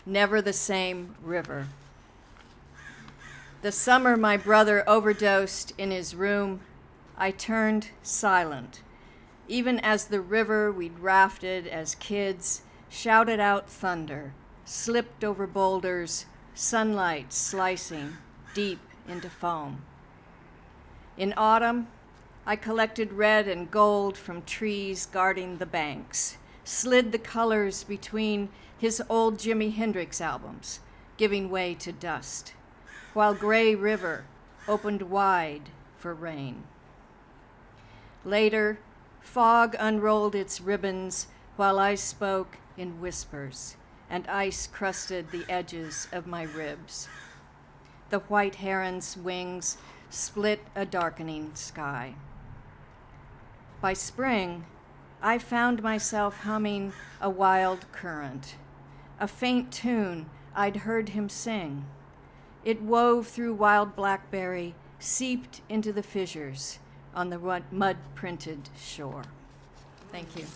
never the same river. The summer my brother overdosed in his room, I turned silent, even as the river we'd rafted as kids shouted out thunder, slipped over boulders, sunlight slicing deep into foam. In autumn, I collected red and gold from trees guarding the banks, slid the colors between his old Jimi Hendrix albums, giving way to dust, while Gray River opened wide for rain. Later, fog unrolled its ribbons while I spoke in whispers, and ice crusted the edges of my ribs. The white heron's wings split a darkening sky. By spring, I found myself humming a wild current, a faint tune I'd heard him sing. It wove through wild blackberry, seeped into the fissures on the mud-printed shore. Thank you.